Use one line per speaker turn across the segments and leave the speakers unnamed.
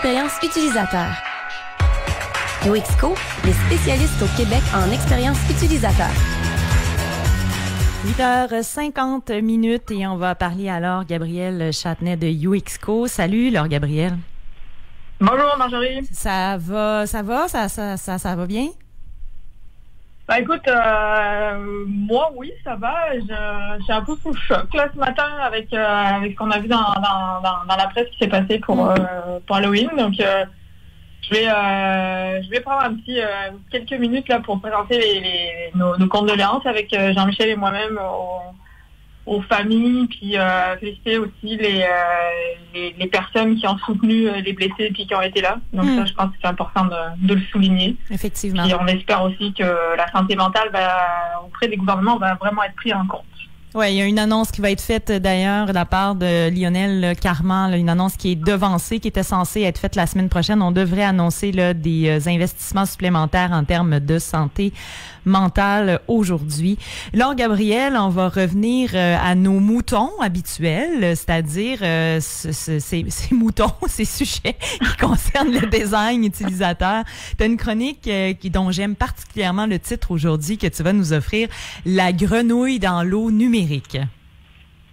expérience utilisateur. UXCO, les spécialistes au Québec en expérience utilisateur.
8h50 et on va parler à Laure Gabrielle Châtenay de UXCO. Salut Laure Gabrielle.
Bonjour Marjorie.
Ça va bien?
Ben écoute, moi oui, ça va. Je suis un peu sous le choc là ce matin avec ce qu'on a vu dans la presse qui s'est passé pour Halloween. Donc je vais prendre quelques minutes là pour présenter nos condoléances avec Jean-Michel et moi-même aux familles, puis féliciter aussi les personnes qui ont soutenu les blessés puis qui ont été là. Donc ça, je pense que c'est important de le souligner.
Effectivement.
Et on espère aussi que la santé mentale auprès des gouvernements va vraiment être prise en compte.
Oui, il y a une annonce qui va être faite d'ailleurs de la part de Lionel Carman, là, une annonce qui est devancée, qui était censée être faite la semaine prochaine. On devrait annoncer là, des investissements supplémentaires en termes de santé mentale aujourd'hui. Laure Gabrielle, on va revenir à nos moutons habituels, c'est-à-dire ces moutons, ces sujets qui concernent le design utilisateur. Tu as une chronique dont j'aime particulièrement le titre aujourd'hui que tu vas nous offrir, La grenouille dans l'eau numérique.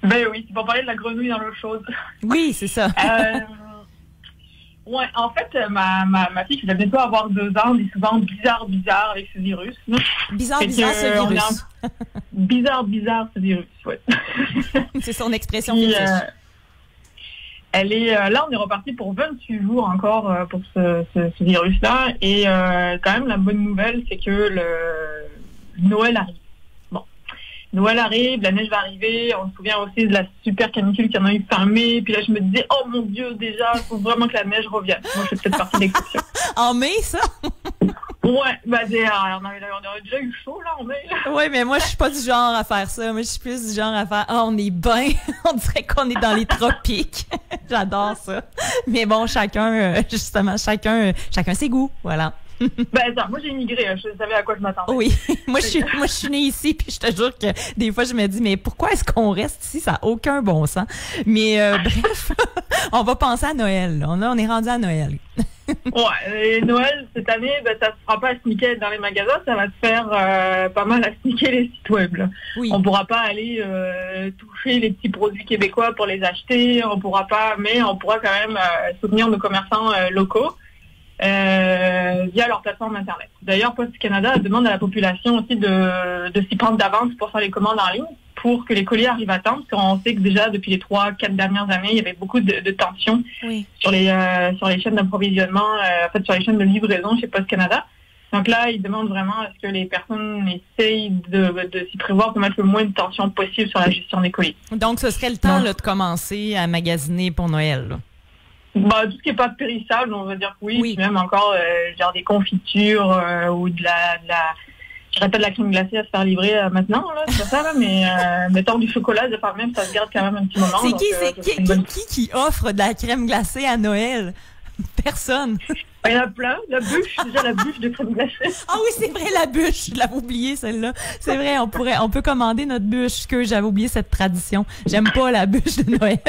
Ben oui, c'est pour parler de la grenouille dans l'eau chaude.
Oui, c'est ça.
Ouais, en fait, ma fille qui va bientôt avoir 2 ans, dit souvent bizarre avec ce virus.
Bizarre ce virus.
Bizarre ce virus, ouais.
C'est son expression fétiche.
Elle est là, on est reparti pour 28 jours encore pour ce virus-là. Et quand même, la bonne nouvelle, c'est que Noël arrive. Noël arrive, la neige va arriver, on se souvient aussi de la super canicule qu'il y en a eu fin mai, puis là je me disais, oh mon Dieu, déjà, il faut vraiment que la neige revienne. Moi, je fais peut-être partie de l'exception.
En mai, ça?
Ouais, on a déjà eu chaud, là, en mai.
Oui, mais moi, je suis pas du genre à faire ça. Moi, je suis plus du genre à faire, on est bien, on dirait qu'on est dans les tropiques. J'adore ça. Mais bon, chacun ses goûts, voilà.
Moi j'ai immigré, je savais à quoi je m'attendais.
Oui, moi je suis née ici, puis je te jure que des fois je me dis, mais pourquoi est-ce qu'on reste ici? Ça n'a aucun bon sens. Mais bref, on va penser à Noël. Là. On est rendu à Noël.
Ouais, et Noël cette année, ça se fera pas à sniquer dans les magasins, ça va se faire pas mal à sniquer les sites web. Là.
Oui.
On pourra pas aller toucher les petits produits québécois pour les acheter, mais on pourra quand même soutenir nos commerçants locaux. Via leur plateforme Internet. D'ailleurs, Post Canada demande à la population aussi de s'y prendre d'avance pour faire les commandes en ligne, pour que les colis arrivent à temps, parce qu'on sait que déjà, depuis les 3-4 dernières années, il y avait beaucoup de tensions sur les chaînes d'approvisionnement, sur les chaînes de livraison chez Post Canada. Donc là, ils demandent vraiment à ce que les personnes essayent de s'y prévoir pour mettre le moins de tension possible sur la gestion des colis.
Donc, ce serait le temps là, de commencer à magasiner pour Noël, là.
Tout ce qui n'est pas périssable, on va dire que oui. Puis même encore genre des confitures ou de la je dirais pas de la crème glacée à se faire livrer maintenant, là, c'est pas ça, là, mais mettons du chocolat, de part même, ça se garde quand même un petit moment.
C'est qui offre de la crème glacée à Noël? Personne.
Il y en a plein. La bûche de crème glacée.
Ah oui, c'est vrai, la bûche. Je l'avais oublié, celle-là. C'est vrai, on peut commander notre bûche, que j'avais oublié cette tradition. J'aime pas la bûche de Noël.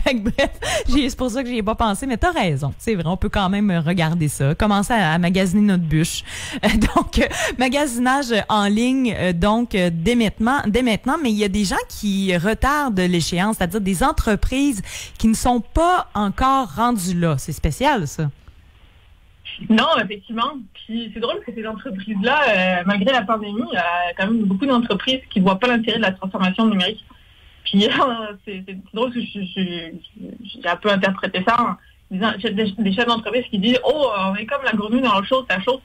Fait que bref, c'est pour ça que j'y ai pas pensé, mais t'as raison. C'est vrai, on peut quand même regarder ça. Commencer à magasiner notre bûche. Donc, magasinage en ligne, dès maintenant, mais il y a des gens qui retardent l'échéance, c'est-à-dire des entreprises qui ne sont pas encore rendues là. C'est spécial, ça.
Non, effectivement. Puis c'est drôle que ces entreprises-là, malgré la pandémie, il y a quand même beaucoup d'entreprises qui voient pas l'intérêt de la transformation numérique. Puis c'est drôle que j'ai un peu interprété ça en disant, j'ai des chefs d'entreprise qui disent, on est comme la grenouille dans l'eau chaude, ça chauffe,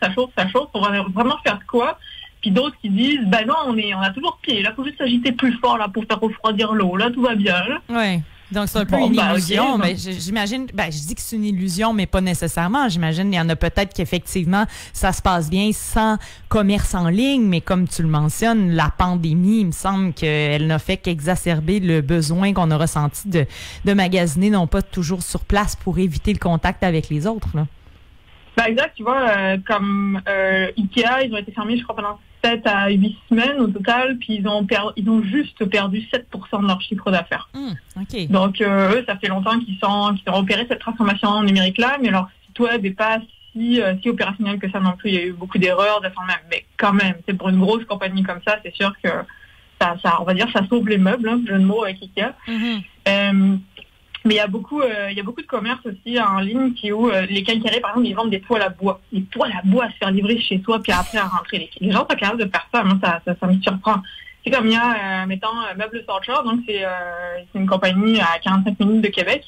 on va vraiment faire quoi? Puis d'autres qui disent, non, on a toujours pied, là, faut juste s'agiter plus fort là pour faire refroidir l'eau, là, tout va bien. Là.
Ouais. Donc, c'est un peu une illusion. Okay, mais j'imagine, je dis que c'est une illusion, mais pas nécessairement. J'imagine, il y en a peut-être qu'effectivement, ça se passe bien sans commerce en ligne, mais comme tu le mentionnes, la pandémie, il me semble qu'elle n'a fait qu'exacerber le besoin qu'on a ressenti de magasiner, non pas toujours sur place pour éviter le contact avec les autres, là.
Exact, tu vois, comme Ikea, ils ont été fermés, je crois, pendant 7 à 8 semaines au total, puis ils ont juste perdu 7% de leur chiffre d'affaires.
OK.
Donc, eux, ça fait longtemps qu'ils ont opéré cette transformation numérique-là, mais leur site web n'est pas si opérationnel que ça non plus. Il y a eu beaucoup d'erreurs, mais quand même, c'est pour une grosse compagnie comme ça, c'est sûr que ça on va dire, ça sauve les meubles, jeu de mots avec Ikea. Mais il y a beaucoup de commerces aussi en ligne où les quincailleries, par exemple, ils vendent des poêles à bois. Des poêles à bois à se faire livrer chez toi, puis après à rentrer. Les gens sont capables de faire ça. Moi, ça me surprend. C'est comme il y a, mettons, Meubles Sorcher, donc c'est une compagnie à 45 minutes de Québec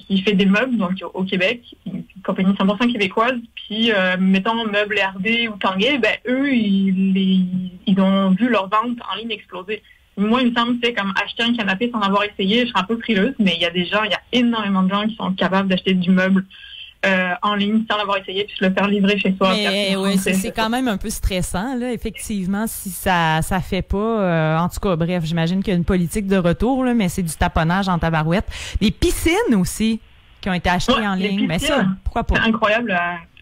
qui fait des meubles, donc au Québec, une compagnie 100% québécoise. Puis, mettons, Meubles RD ou Tanguay, eux, ils ont vu leur vente en ligne exploser. Moi, il me semble que c'est comme acheter un canapé sans avoir essayé. Je serais un peu frileuse, mais il y a énormément de gens qui sont capables d'acheter du meuble en ligne sans l'avoir essayé puis se le faire livrer chez soi.
Mais oui, c'est quand même un peu stressant, là, effectivement, si ça fait pas. En tout cas, bref, j'imagine qu'il y a une politique de retour, là, mais c'est du taponnage en tabarouette. Des piscines aussi qui ont été achetées en ligne. Mais ça, pourquoi pas?
C'est incroyable.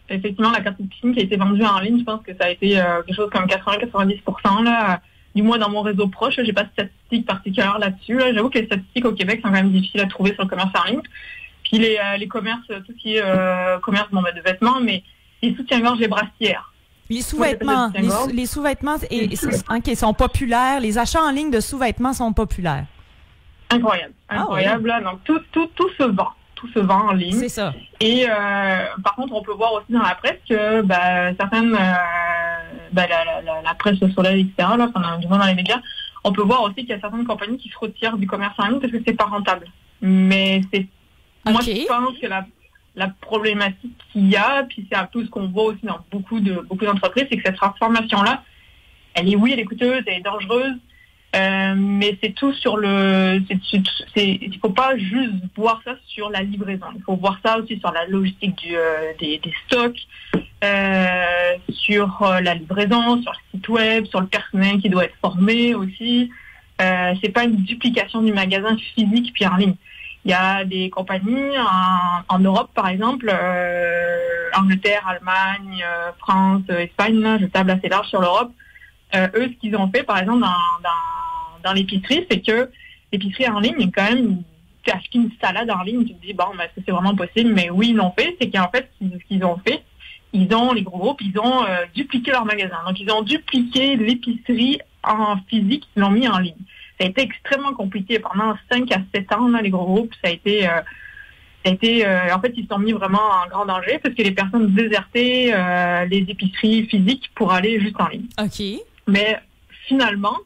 Effectivement, la carte de piscine qui a été vendue en ligne, je pense que ça a été quelque chose comme 80-90%, là. Du moins dans mon réseau proche, j'ai pas de statistiques particulières là-dessus. Là. J'avoue que les statistiques au Québec sont quand même difficiles à trouver sur le commerce en ligne. Puis les commerces, tout ce qui est commerce de vêtements, mais les soutiens-gorge et brassières.
Les sous-vêtements, les sous-vêtements sont populaires. Les achats en ligne de sous-vêtements sont populaires.
Incroyable. Là. Donc tout se vend. Tout se vend en ligne.
C'est ça.
Et par contre, on peut voir aussi dans la presse que certaines... la presse, le soleil, etc., là, du moins dans les médias, on peut voir aussi qu'il y a certaines compagnies qui se retirent du commerce en ligne parce que c'est pas rentable. Mais moi, je pense que la problématique qu'il y a, puis c'est un peu ce qu'on voit aussi dans beaucoup d'entreprises, c'est que cette transformation-là, elle est coûteuse, elle est dangereuse, mais c'est tout sur il faut pas juste voir ça sur la livraison. Il faut voir ça aussi sur la logistique des stocks, sur la livraison, sur le site web, sur le personnel qui doit être formé aussi. C'est pas une duplication du magasin physique puis en ligne. Il y a des compagnies en Europe, par exemple, Angleterre, Allemagne, France, Espagne, là, je table assez large sur l'Europe. Eux, ce qu'ils ont fait, par exemple, dans l'épicerie, c'est que l'épicerie en ligne, quand même, tu achètes une salade en ligne, tu te dis, est-ce que c'est vraiment possible? Mais oui, ils l'ont fait. C'est qu'en fait, ce qu'ils ont fait, les gros groupes, ils ont dupliqué leur magasin. Donc, ils ont dupliqué l'épicerie en physique, ils l'ont mis en ligne. Ça a été extrêmement compliqué pendant 5 à 7 ans, là, les gros groupes. En fait, ils se sont mis vraiment en grand danger parce que les personnes désertaient les épiceries physiques pour aller juste en ligne.
OK.
Mais finalement,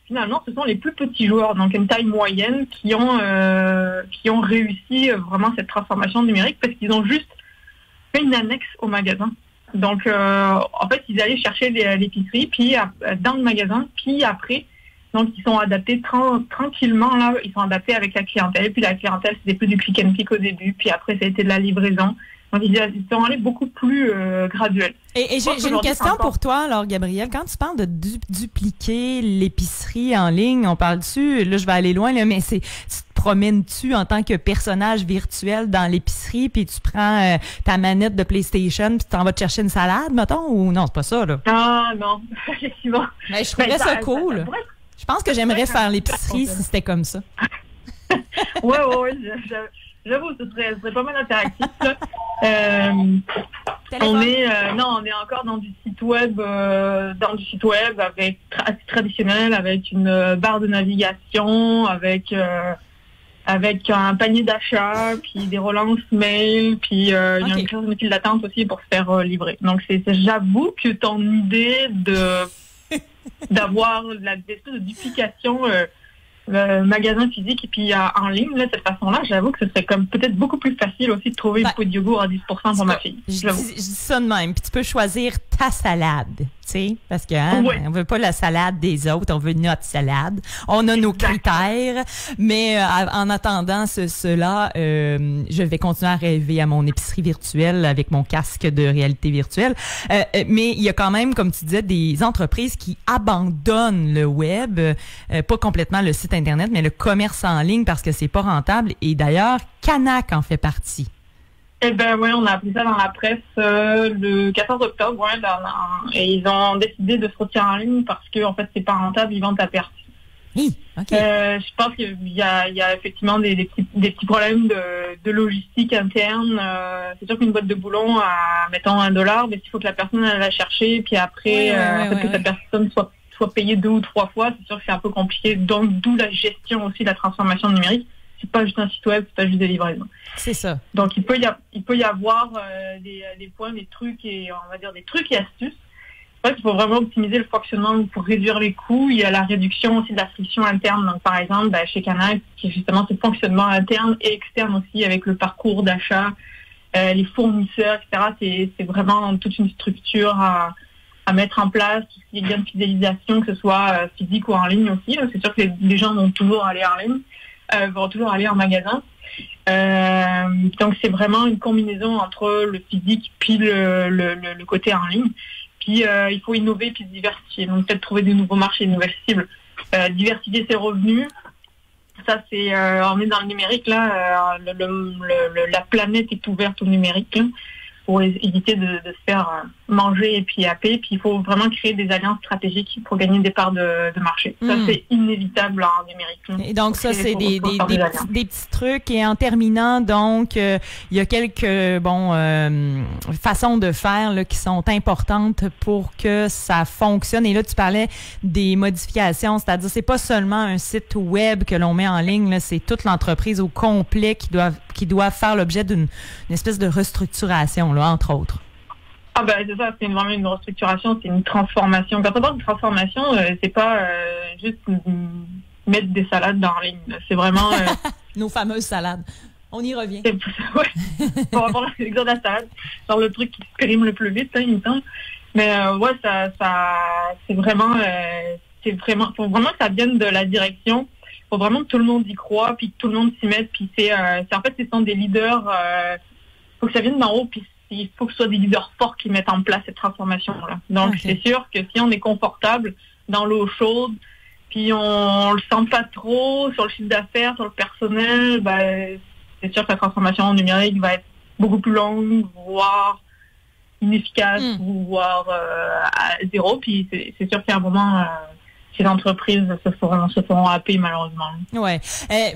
ce sont les plus petits joueurs, donc une taille moyenne, qui ont réussi vraiment cette transformation numérique parce qu'ils ont juste fait une annexe au magasin. Donc, en fait, ils allaient chercher l'épicerie puis dans le magasin, puis après, donc ils sont adaptés tranquillement, là, ils sont adaptés avec la clientèle. Puis la clientèle, c'était plus du click and pick au début, puis après, ça a été de la livraison. Donc, ils sont allés beaucoup plus graduels.
Et j'ai une question pour toi, alors, Gabrielle. Quand tu parles de dupliquer l'épicerie en ligne, on parle dessus, là, je vais aller loin, là, mais tu te promènes-tu en tant que personnage virtuel dans l'épicerie, puis tu prends ta manette de PlayStation, puis tu t'en vas te chercher une salade, mettons, ou non, c'est pas ça, là?
Ah, non, effectivement.
Mais je trouverais ça cool. Je pense que j'aimerais faire l'épicerie si c'était comme ça.
Ouais, j'avoue, ce serait pas mal interactif, là. On est encore dans du site web, avec assez traditionnel, avec une barre de navigation, avec un panier d'achat, puis des relances mail, puis il y a une file d'attente aussi pour se faire livrer. Donc j'avoue que ton idée d'avoir l'espèce de duplication magasin physique et puis en ligne, là, de cette façon-là, j'avoue que ce serait comme peut-être beaucoup plus facile aussi de trouver une pot de yogourt à 10% pour ma fille.
Je dis ça de même. Puis tu peux choisir ta salade, tu sais, parce que on veut pas la salade des autres, on veut notre salade. On a nos critères, mais en attendant cela, je vais continuer à rêver à mon épicerie virtuelle avec mon casque de réalité virtuelle. Mais il y a quand même, comme tu disais, des entreprises qui abandonnent le web, pas complètement le site Internet, mais le commerce en ligne parce que c'est pas rentable. Et d'ailleurs, Canac en fait partie.
Eh ben ouais, on a appris ça dans la presse le 14 octobre, ouais, et ils ont décidé de se retirer en ligne parce que en fait c'est pas rentable, ils vendent à perte.
Oui, OK.
Je pense qu'il y a effectivement des petits problèmes de logistique interne. C'est sûr qu'une boîte de boulons à mettons $1, mais s'il faut que la personne aille la chercher, puis après que cette personne soit payée 2 ou 3 fois, c'est sûr que c'est un peu compliqué. Donc d'où la gestion aussi de la transformation numérique. C'est pas juste un site web, c'est pas juste des livraisons.
C'est ça.
Donc il peut y avoir des points, des trucs et on va dire des trucs et astuces. En fait, il faut vraiment optimiser le fonctionnement pour réduire les coûts. Il y a la réduction aussi de la friction interne. Donc par exemple, chez Canac, qui est justement ce fonctionnement interne et externe aussi avec le parcours d'achat, les fournisseurs, etc. C'est vraiment toute une structure à mettre en place, tout ce qui est gain de fidélisation, que ce soit physique ou en ligne aussi. C'est sûr que les gens vont toujours aller en ligne. Vont toujours aller en magasin. Donc c'est vraiment une combinaison entre le physique puis le côté en ligne. Puis il faut innover puis se diversifier. Donc peut-être trouver des nouveaux marchés, de nouvelles cibles. Diversifier ses revenus. Ça c'est on est dans le numérique là. La planète est ouverte au numérique là, pour éviter de se faire manger et puis happer. Puis il faut vraiment créer des alliances stratégiques pour gagner des parts de marché. Ça, c'est inévitable en numérique. Là.
Et donc, ça, c'est des petits trucs. Et en terminant, donc, il y a quelques façons de faire là, qui sont importantes pour que ça fonctionne. Et là, tu parlais des modifications, c'est-à-dire c'est pas seulement un site web que l'on met en ligne, là, c'est toute l'entreprise au complet qui doit faire l'objet d'une espèce de restructuration, là, entre autres.
Ah ben c'est ça, c'est vraiment une restructuration, c'est une transformation. Quand on parle de transformation, c'est pas juste mettre des salades dans la ligne. C'est vraiment
nos fameuses salades. On y revient.
Ouais. Pour avoir l'exemple de la salade, genre le truc qui se périme le plus vite, il me semble. Mais ouais, ça c'est vraiment faut vraiment que ça vienne de la direction. Faut vraiment que tout le monde y croit, puis que tout le monde s'y mette. Puis c'est en fait, ce sont des leaders. Faut que ça vienne d'en haut, puis il faut que ce soit des leaders forts qui mettent en place cette transformation-là. Donc, c'est sûr que si on est confortable dans l'eau chaude, puis on le sent pas trop sur le chiffre d'affaires, sur le personnel, c'est sûr que la transformation numérique va être beaucoup plus longue, voire inefficace, voire à zéro. Puis c'est sûr qu'à un moment... ces entreprises se feront happer, malheureusement.
Ouais.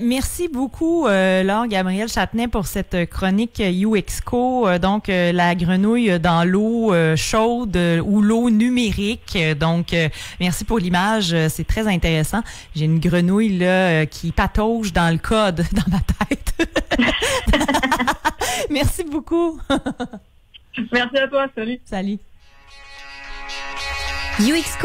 Merci beaucoup, Laure Gabrielle Châtenay, pour cette chronique UXco. Donc, la grenouille dans l'eau chaude ou l'eau numérique. Donc, merci pour l'image. C'est très intéressant. J'ai une grenouille là qui patauge dans le code dans ma tête. Merci beaucoup.
Merci à toi. Salut.
Salut.
UXco